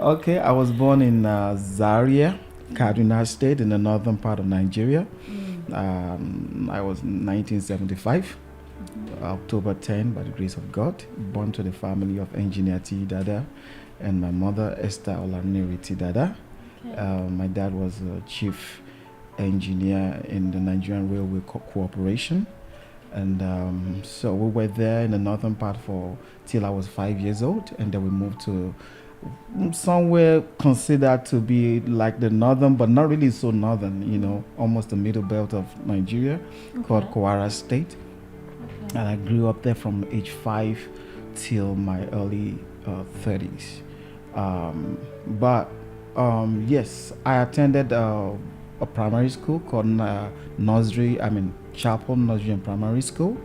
Okay, I was born in Zaria, Kaduna State, in the northern part of Nigeria. I was 1975, October 10, by the grace of God, born to the family of engineer T. Dada and my mother, Esther Olaneri T. Dada. My dad was a chief engineer in the Nigerian Railway Corporation. And so we were there in the northern part for till I was 5 years old, and then we moved to somewhere considered to be like the northern, but not really so northern, almost the middle belt of Nigeria, called Kwara State. And I grew up there from age 5 till my early 30s. But yes, I attended a primary school called Chapel Nursery and Primary School.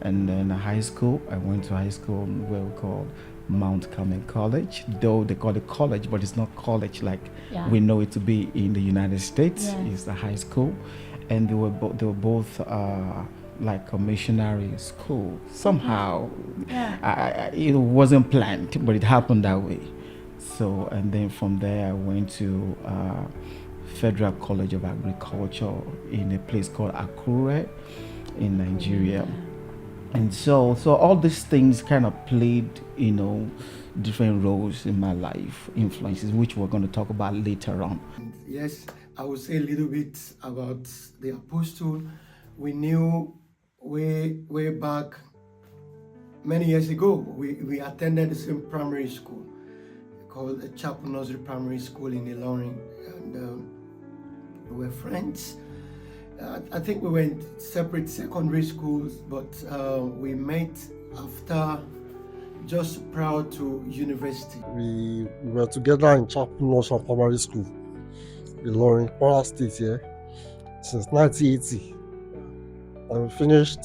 And then high school, I went to high school where we called Mount Carmel College, though they call it college, but it's not college like we know it to be in the United States. It's a high school. And they were both like a missionary school. Somehow, it wasn't planned, but it happened that way. So, and then from there, I went to Federal College of Agriculture in a place called Akure in Nigeria. And so all these things kind of played, different roles in my life, influences, which we're going to talk about later on. Yes, I will say a little bit about the apostle. We knew way back many years ago. We attended the same primary school called Chapel Nursery Primary School in Ilorin, and we were friends. I think we were in separate secondary schools, but we met after just prior to university. We were together in Chapel Nursery Primary School in Ilorin, Kwara State here, since 1980. And we finished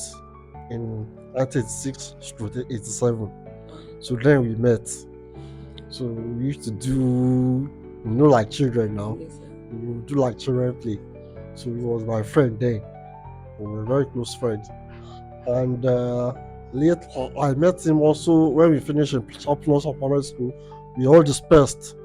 in 1986 to 87. So then we met. So we used to do, like children now. We would do like children play. So he was my friend then. We were very close friends. And later, I met him also when we finished in Chapel Primary School. We all dispersed.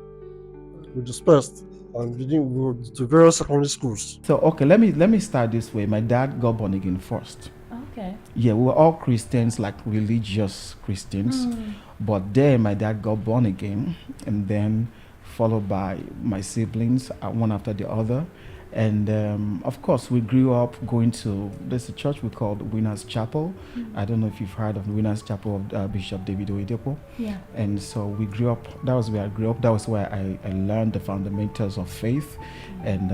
And we went to various secondary schools. So okay, let me start this way. My dad got born again first. Okay. Yeah, we were all Christians, like religious Christians. But then my dad got born again, and then followed by my siblings, one after the other. And of course, we grew up going to there's a church we called Winners Chapel. I don't know if you've heard of Winners Chapel of Bishop David Oyedepo. Yeah. And so we grew up. That was where I grew up. That was where I learned the fundamentals of faith, and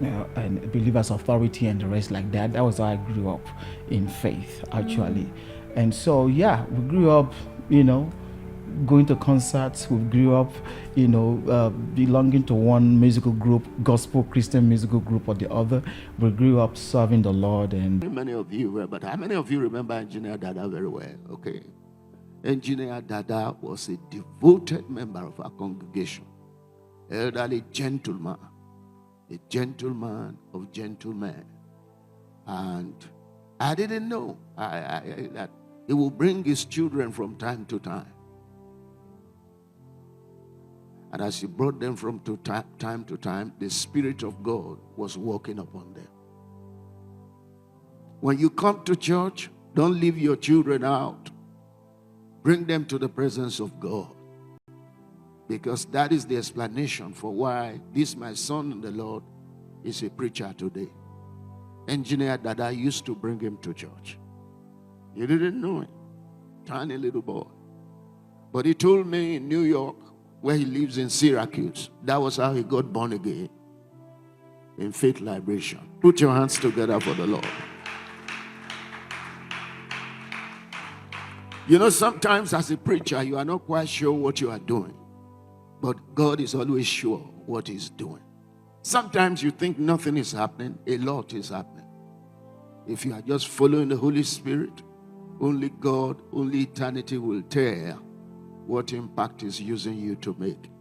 and believers' authority and the rest like that. That was how I grew up in faith, actually. And so we grew up, going to concerts. We grew up, belonging to one musical group, gospel Christian musical group or the other. We grew up serving the Lord. And many of you, but how many of you remember Engineer Dada very well? Okay. Engineer Dada was a devoted member of our congregation, elderly gentleman, a gentleman of gentlemen. And I didn't know that he will bring his children from time to time. And as he brought them from time to time, the Spirit of God was working upon them. When you come to church, don't leave your children out. Bring them to the presence of God. Because that is the explanation for why this, my son in the Lord, is a preacher today. Engineer Dada used to bring him to church. You didn't know him. Tiny little boy. But he told me in New York, where he lives in Syracuse, that was how he got born again. In faith liberation. Put your hands together for the Lord. Sometimes as a preacher, you are not quite sure what you are doing. But God is always sure what he's doing. Sometimes you think nothing is happening. A lot is happening. If you are just following the Holy Spirit, only God, only eternity will tell what impact is using you to make.